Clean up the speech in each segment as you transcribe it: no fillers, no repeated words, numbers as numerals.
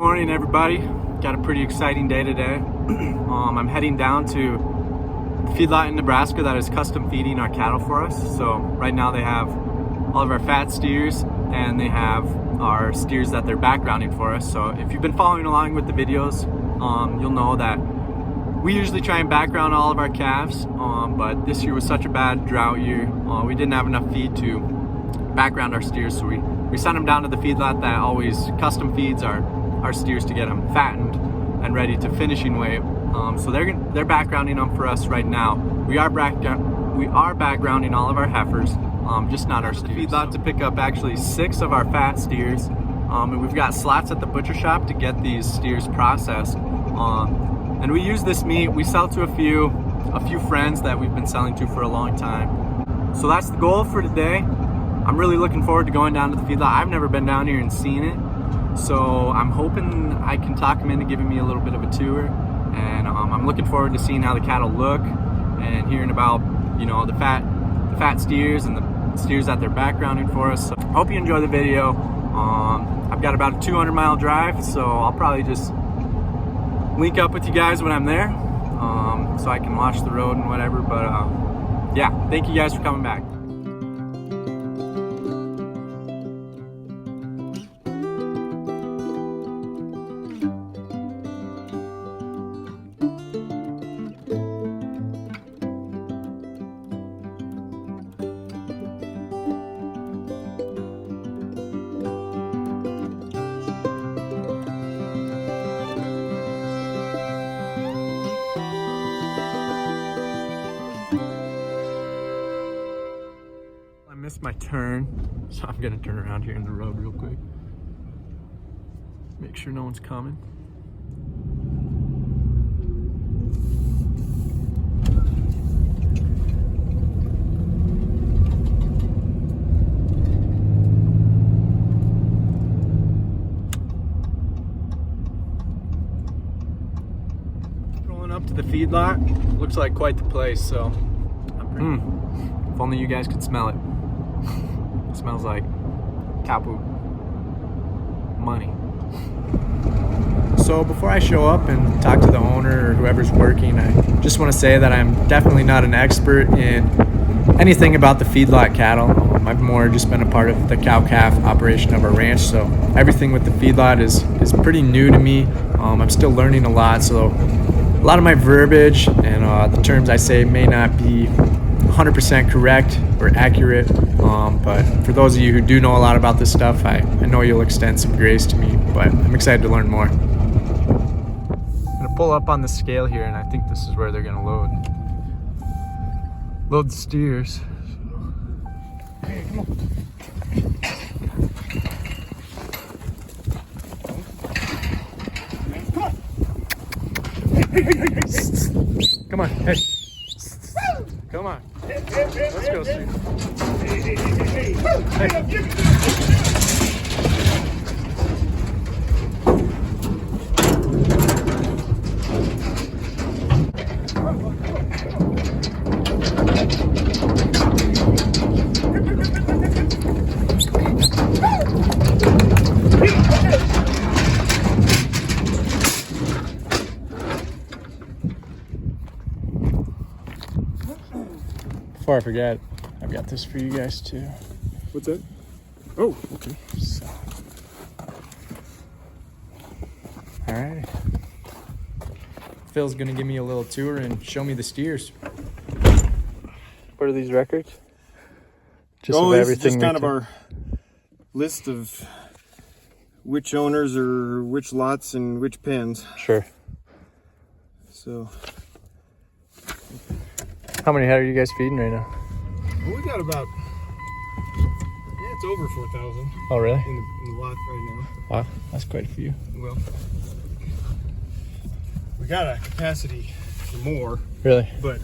Morning, everybody. Got a pretty exciting day today. I'm heading down to the feedlot in Nebraska that is custom feeding our cattle for us. So right now they have all of our fat steers and they have our steers that they're backgrounding for us. So if you've been following along with the videos, you'll know that we usually try and background all of our calves, but this year was such a bad drought year. We didn't have enough feed to background our steers, so we sent them down to the feedlot that always custom feeds our steers to get them fattened and ready to finishing weight. So they're backgrounding them for us right now. We are backgrounding all of our heifers, just not our steers. Feedlot to pick up actually 6 of our fat steers, and we've got slots at the butcher shop to get these steers processed. And we use this meat. We sell to a few friends that we've been selling to for a long time. So that's the goal for today. I'm really looking forward to going down to the feedlot. I've never been down here and seen it. So I'm hoping I can talk them into giving me a little bit of a tour, and I'm looking forward to seeing how the cattle look and hearing about, you know, the fat steers and the steers that they're backgrounding for us. So hope you enjoy the video. I've got about a 200-mile drive, so I'll probably just link up with you guys when I'm there, so I can watch the road and whatever. But yeah, thank you guys for coming back. Missed my turn, so I'm gonna turn around here in the road real quick. Make sure no one's coming. Rolling up to the feedlot. Looks like quite the place, so if only you guys could smell it. It smells like cow poop. Money. So before I show up and talk to the owner or whoever's working, I just want to say that I'm definitely not an expert in anything about the feedlot cattle. I've more just been a part of the cow-calf operation of our ranch, so everything with the feedlot is pretty new to me. I'm still learning a lot, so a lot of my verbiage and the terms I say may not be 100% correct or accurate, but for those of you who do know a lot about this stuff, I know you'll extend some grace to me, but I'm excited to learn more. I'm gonna pull up on the scale here, and I think this is where they're gonna load the steers. Hey, come on. Come on, hey. Come on. Let's go, Steve. Hey. Before I forget, I've got this for you guys too. What's that? Oh, okay. So. All right. Phil's gonna give me a little tour and show me the steers. What are these records? Just everything. Just kind of our list of which owners or which lots and which pens. Sure. So. How many head are you guys feeding right now? Well, we got about, it's over 4,000. Oh, really? In the lot right now. Wow, that's quite a few. Well, we got a capacity for more. Really? But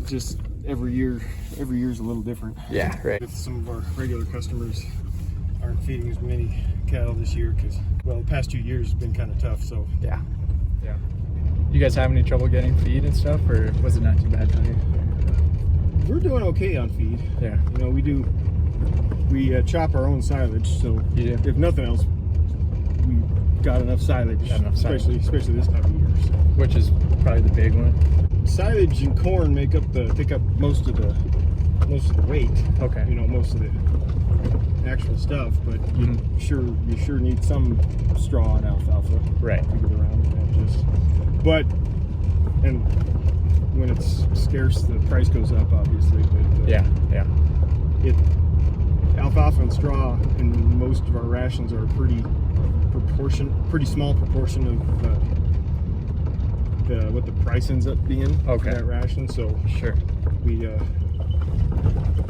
just every year's a little different. Yeah, right. With some of our regular customers aren't feeding as many cattle this year because, well, the past 2 years has been kind of tough, so. Yeah. You guys have any trouble getting feed and stuff, or was it not too bad down here? We're doing okay on feed. Yeah. You know, we chop our own silage, so you do. If nothing else, we got enough silage, especially this time of year. So. Which is probably the big one. Silage and corn pick up most of the weight. Okay. You know, most of the actual stuff, but you sure need some straw and alfalfa. Right. To get around. And when it's scarce, the price goes up, obviously. But yeah. Alfalfa and straw in most of our rations are a pretty small proportion of what the price ends up being for that ration. So sure, we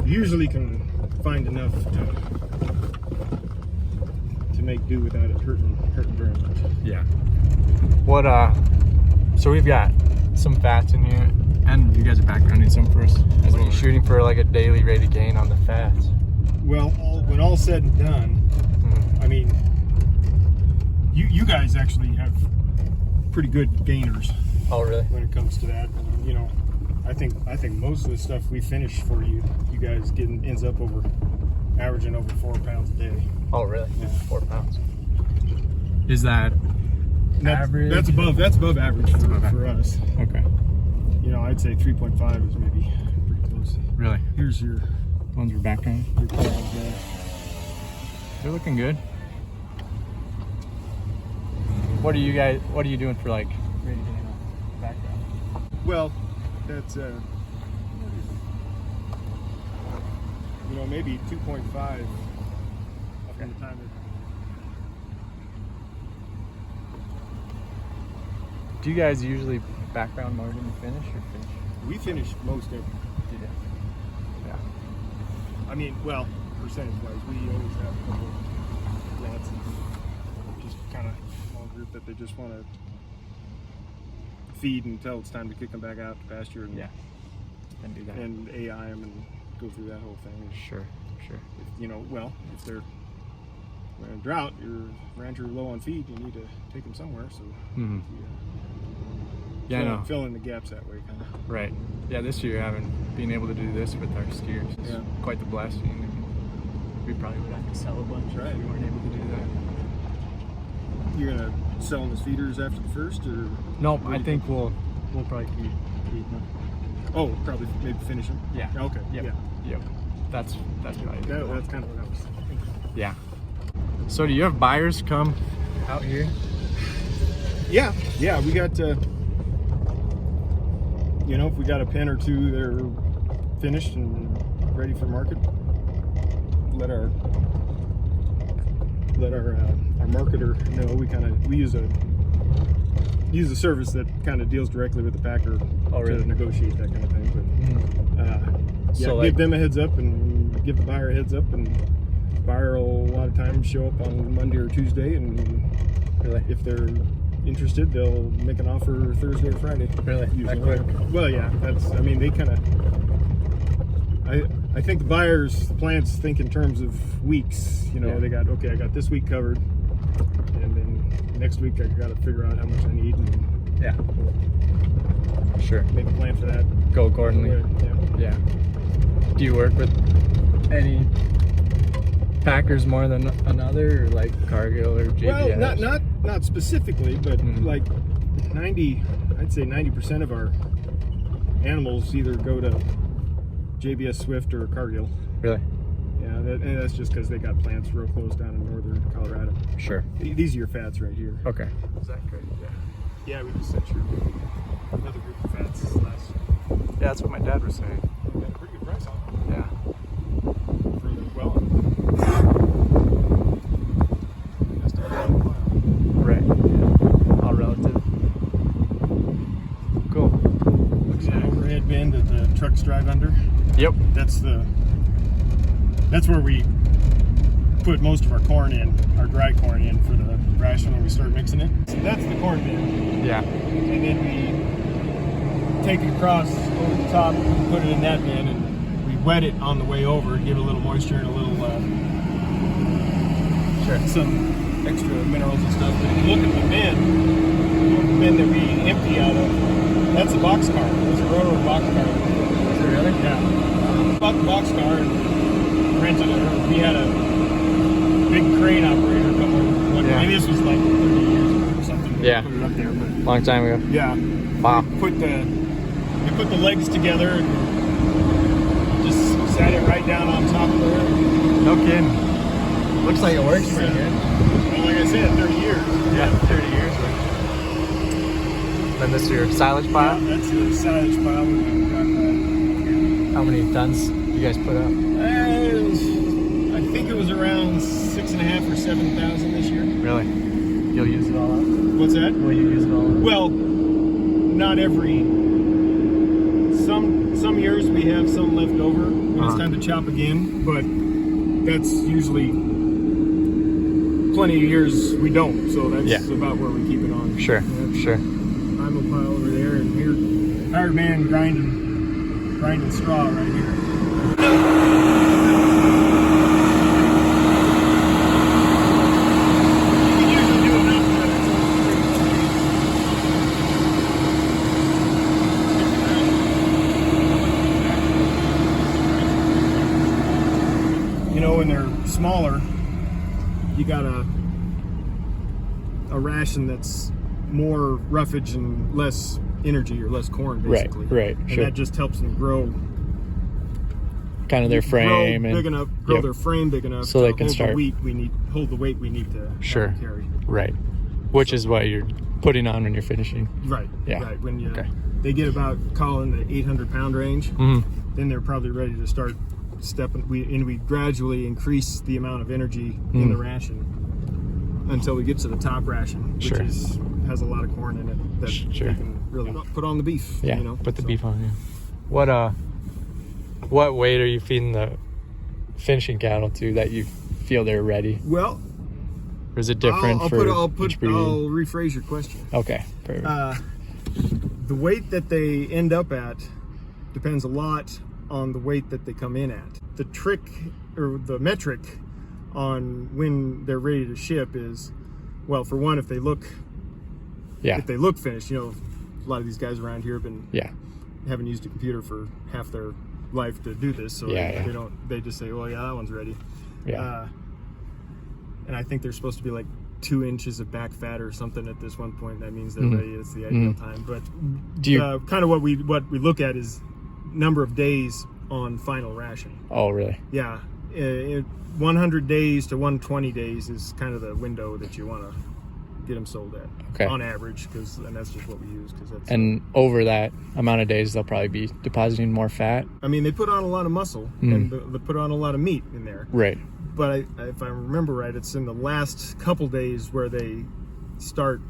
usually can find enough to make do without it hurting very much. Yeah. What so we've got some fats in here, and you guys are backgrounding some for us as well. Shooting for like a daily rate of gain on the fats. Well, when all said and done, I mean, you guys actually have pretty good gainers. Oh, really? When it comes to that, and, you know, I think most of the stuff we finish for you guys ends up averaging over 4 pounds a day. Oh, really? Yeah. 4 pounds. Is that average? That's above average for us. Okay. You know, I'd say 3.5 is maybe pretty close. Really? Here's your ones we're backgrounding. They're looking good. What are you doing for like rate of gain on background? Well, that's you know, maybe 2.5 from the time Do you guys usually background more than you finish, or finish? We finish most everything. Yeah. I mean, well, percentage-wise, we always have a couple lots of just kind of small group that they just want to feed until it's time to kick them back out to pasture and do that and AI them and go through that whole thing. Sure. You know, well, if they're in a drought, your rancher low on feed, you need to take them somewhere. So I know. Fill in the gaps that way, kind of. Right. Yeah. This year, being able to do this with our steers is quite the blessing. And we probably would have to sell a bunch if we weren't able to do that. You're gonna sell them as feeders after the first, or no? I think we'll probably keep them. Oh, probably maybe finish them. Yeah. Okay. Yep. That's probably that's kind of what I was thinking. Yeah. So do you have buyers come out here? Yeah. We got you know, if we got a pen or two that are finished and ready for market, let our marketer know. We use a service that kind of deals directly with the packer to negotiate that kind of thing. But give them a heads up and give the buyer a heads up, and the buyer will a lot of times show up on Monday or Tuesday, and if they're interested, they'll make an offer Thursday or Friday. Really? That quick? Well, yeah. They kind of. I think the plants think in terms of weeks. You know, I got this week covered, and then next week I got to figure out how much I need, and sure, make a plan for that. Go accordingly. Yeah. Do you work with any packers more than another, or like Cargill or JBS? Well, not specifically, but like 90% of our animals either go to JBS Swift or Cargill. Really? Yeah, and that's just because they got plants real close down in northern Colorado. Sure. These are your fats right here. Okay. Is that great? Yeah, we just sent you another group of fats last. Yeah, that's what my dad was saying. We got a pretty good price on them. Yeah. Right. All relative. Cool. Looks like an overhead bin that the trucks drive under. Yep. That's where we put most of our corn in, our dry corn in for the ration when we start mixing it. So that's the corn bin. Yeah. And then we take it across over the top, put it in that bin, and we wet it on the way over, give it a little moisture and a little some extra minerals and stuff. But if you look at the bin that we empty out of, that's a boxcar. It's a railroad boxcar. Is it really? Yeah. We bought the boxcar and rented it. We had a big crane operator come over one Yeah. Maybe this was like 30 years ago or something. Yeah. Put it up there, but Long time ago. yeah. Wow. We put the legs together and just sat it right down on top of there. No kidding. Looks like it works pretty good. Well, like I said, 30 years. Yeah, 30 years. Then this is your silage pile? Yeah, that's the silage pile. How many tons you guys put up? I think it was around 6,500 or 7,000 this year. Really? You'll use it all up? What's that? Will you use it all up? Well, not every. Some years we have some left over when it's time to chop again, but that's usually plenty of years we don't. So that's about where we keep it on. Sure, sure. I'm a pile over there, and here, hired man grinding straw right here. When they're smaller, you got a ration that's more roughage and less energy or less corn, basically. Right, and sure. that just helps them grow. Kind of their frame grow big enough, grow their frame big enough so to they can hold the weight we need to carry. Right, which is what you're putting on when you're finishing. Right. Yeah. Right. When they get about calling the 800-pound range, then they're probably ready to start stepping. We gradually increase the amount of energy in the ration until we get to the top ration, which has a lot of corn in it that you can really put on the beef. Yeah, put the beef on. Yeah. What weight are you feeding the finishing cattle to that you feel they're ready? Well, or is it different for each breed? I'll rephrase your question. Okay, perfect. The weight that they end up at depends a lot on the weight that they come in at. The trick or the metric on when they're ready to ship is, well, for one, if they look finished. A lot of these guys around here have been haven't used a computer for half their life to do this, so they just say, well, yeah, that one's ready. And I think they're supposed to be like 2 inches of back fat or something at this one point. That means they're ready. It's the ideal time. But kind of what we look at is number of days on final ration. Oh, really? Yeah. 100 days to 120 days is kind of the window that you want to get them sold at. Okay. On average, and that's just what we use. And over that amount of days, they'll probably be depositing more fat. I mean, they put on a lot of muscle and they put on a lot of meat in there. Right. But if I remember right, it's in the last couple days where they start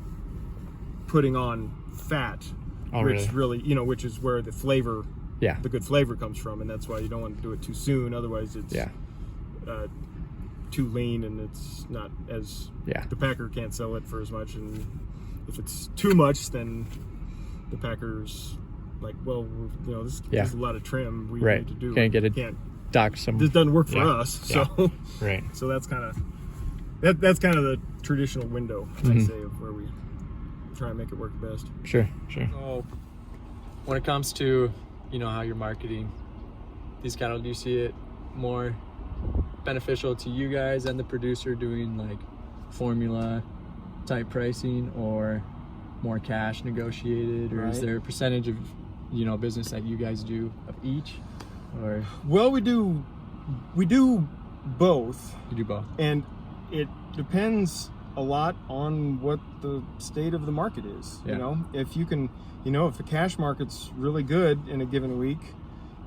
putting on fat, which which is where the flavor, the good flavor comes from, and that's why you don't want to do it too soon. Otherwise, it's too lean, and it's not as the packer can't sell it for as much. And if it's too much, then the packer's like, well, this is a lot of trim we need to do. Can't get it. Dock some. This doesn't work for us, so right. So that's kind of the traditional window, I'd say, of where we try and make it work best. Sure. So, when it comes to how you're marketing these cattle, do you see it more beneficial to you guys and the producer doing like formula type pricing, or more cash negotiated, or is there a percentage of business that you guys do of each? Or well, we do both. You do both, and it depends a lot on what the state of the market is. If you can, if the cash market's really good in a given week,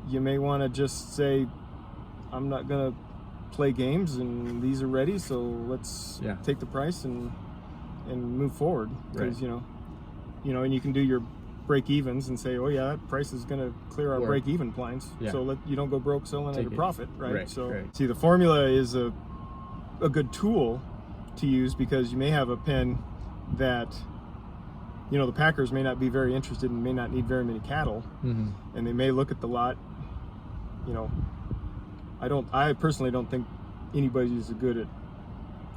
you may want to just say, I'm not gonna play games, and these are ready, so let's take the price and move forward. Because and you can do your break evens and say, oh yeah, that price is going to clear our break even lines, so you don't go broke selling at a profit, right? See, the formula is a good tool to use, because you may have a pen that the packers may not be very interested and may not need very many cattle, and they may look at the lot. I personally don't think anybody is good at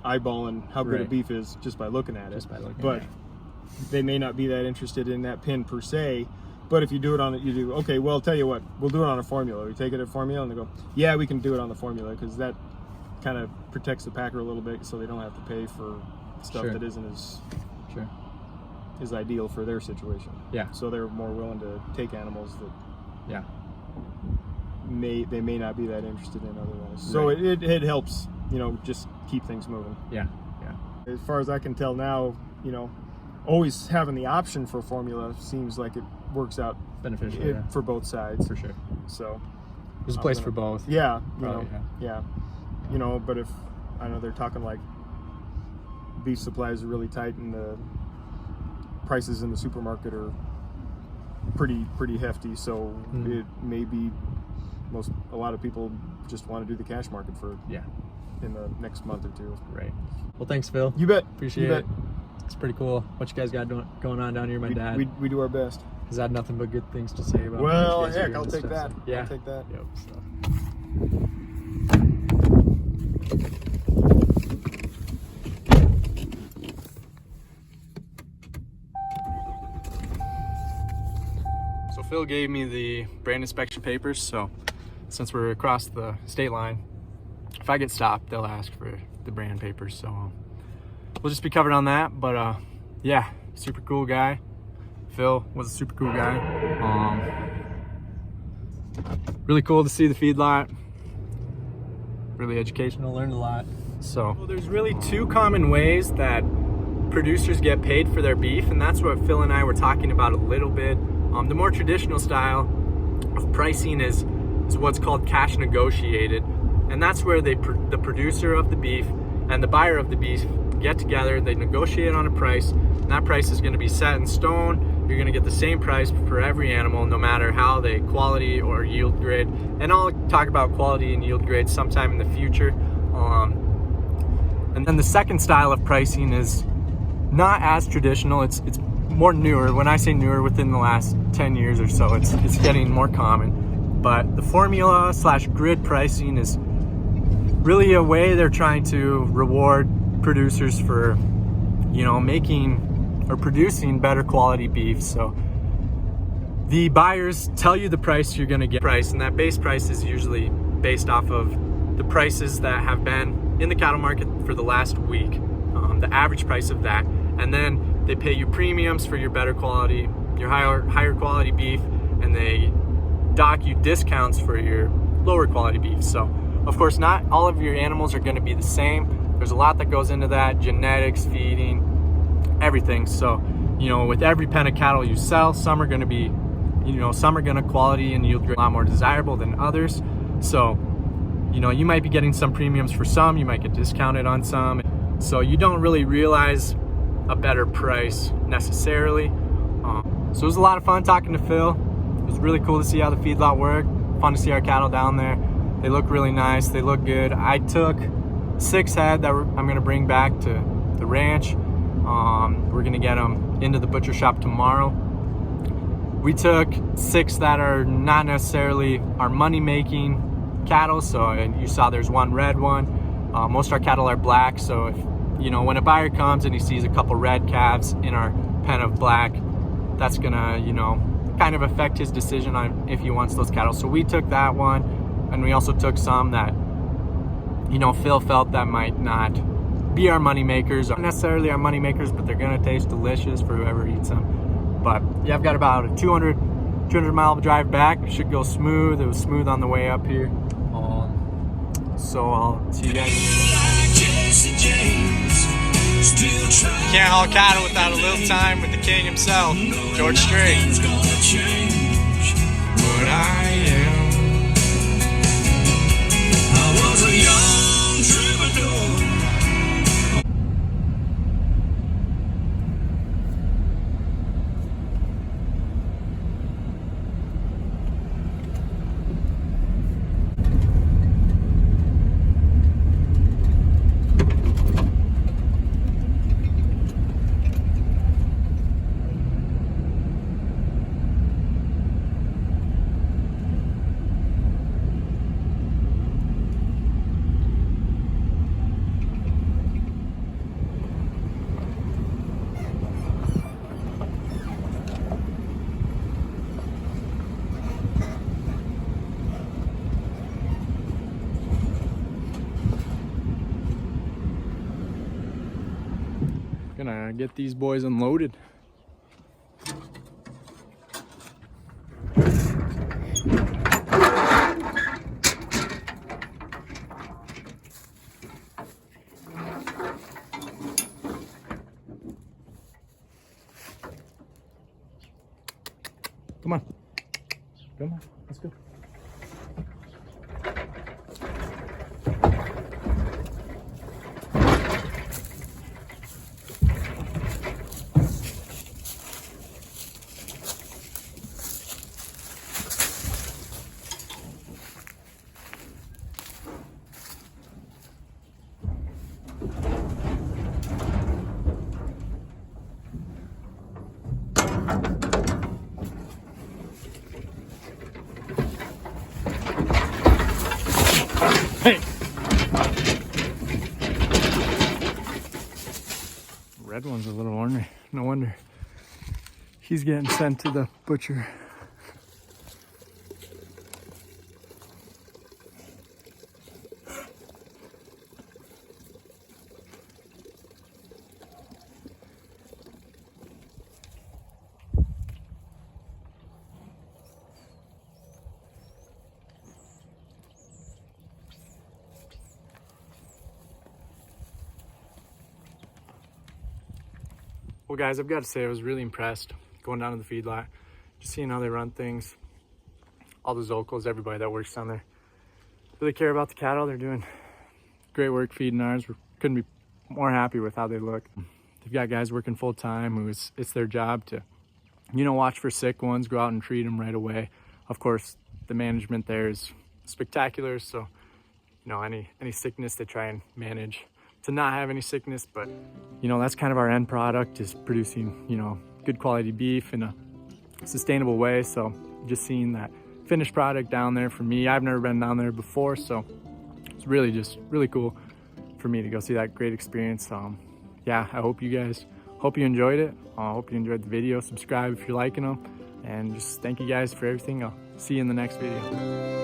eyeballing how good a beef is just by looking at it. But they may not be that interested in that pin per se. But if you do it on it, you do, okay, well, I'll tell you what, we'll do it on a formula. We take it at formula, and they go, yeah, we can do it on the formula, because that kind of protects the packer a little bit, so they don't have to pay for stuff Sure. that isn't as Sure. is ideal for their situation. Yeah. So they're more willing to take animals that Yeah. they may not be that interested in otherwise. So Right. it helps, you know, just keep things moving. Yeah. Yeah. As far as I can tell now, you know, always having the option for formula seems like it works out Beneficial. for both sides. For sure. So There's a place for both. yeah, you Probably, know, yeah, you know, but if I know they're talking like beef supplies are really tight and the prices in the supermarket are pretty hefty, so it may be a lot of people just want to do the cash market for in the next month or two. Right. Well, thanks, Phil. You bet. Appreciate it. It's pretty cool. What you guys got going on down here, my dad? We do our best. He's had nothing but good things to say about. Well, what you guys are heck, doing I'll and take stuff, that. so, yeah. I'll take that. Yep. So Phil gave me the brand inspection papers, so since we're across the state line, if I get stopped, they'll ask for the brand papers, so we'll just be covered on that. But yeah, super cool guy. Phil was a super cool guy. Really cool to see the feedlot. Really educational, learned a lot. So well, there's really two common ways that producers get paid for their beef, and that's what Phil and I were talking about a little bit. The more traditional style of pricing is what's called cash negotiated, and that's where the producer of the beef and the buyer of the beef get together, they negotiate on a price, and that price is going to be set in stone. You're going to get the same price for every animal, no matter how they quality or yield grade. And I'll talk about quality and yield grade sometime in the future. And then the second style of pricing is not as traditional. It's more newer. When I say newer, within the last 10 years or so, it's getting more common. But the formula / grid pricing is really a way they're trying to reward producers for, you know, making or producing better quality beef. So the buyers tell you the price you're going to get, and that base price is usually based off of the prices that have been in the cattle market for the last week, the average price of that, and then they pay you premiums for your better quality, your higher quality beef, and they dock you discounts for your lower quality beef. So of course not all of your animals are going to be the same. There's a lot that goes into that: genetics, feeding, everything. So, you know, with every pen of cattle you sell, some are going to be, you know, some are going to quality and yield grade a lot more desirable than others. So, you know, you might be getting some premiums for some, you might get discounted on some. So you don't really realize a better price necessarily. So it was a lot of fun talking to Phil. It was really cool to see how the feedlot worked. Fun to see our cattle down there. They look really nice. They look good. I took 6 head that I'm going to bring back to the ranch. We're gonna get them into the butcher shop tomorrow. We took 6 that are not necessarily our money-making cattle. So you saw there's one red one. Most of our cattle are black. So if, you know, when a buyer comes and he sees a couple red calves in our pen of black, that's gonna, you know, kind of affect his decision on if he wants those cattle. So we took that one, and we also took some that, you know, Phil felt that might not be our money makers, not necessarily our money makers, but they're gonna taste delicious for whoever eats them. But yeah, I've got about a 200 mile drive back. Should go smooth. It was smooth on the way up here. So I'll see you guys. Can't haul cattle without a little time with the king himself, George Strait. But I am. I was a young troubadour. get these boys unloaded. Come on. Come on. Let's go. Hey! Red one's a little ornery. No wonder he's getting sent to the butcher. Well guys, I've got to say I was really impressed going down to the feedlot, just seeing how they run things. All the Zocals, everybody that works down there, really care about the cattle. They're doing great work feeding ours. We couldn't be more happy with how they look. They've got guys working full time who it's their job to, you know, watch for sick ones, go out and treat them right away. Of course, the management there is spectacular, so you know, any sickness they try and manage to not have any sickness. But you know, that's kind of our end product, is producing, you know, good quality beef in a sustainable way. So just seeing that finished product down there, for me, I've never been down there before, so it's really just really cool for me to go see that great experience. Yeah, I hope you enjoyed it. I hope you enjoyed the video. Subscribe if you're liking them, and just thank you guys for everything. I'll see you in the next video.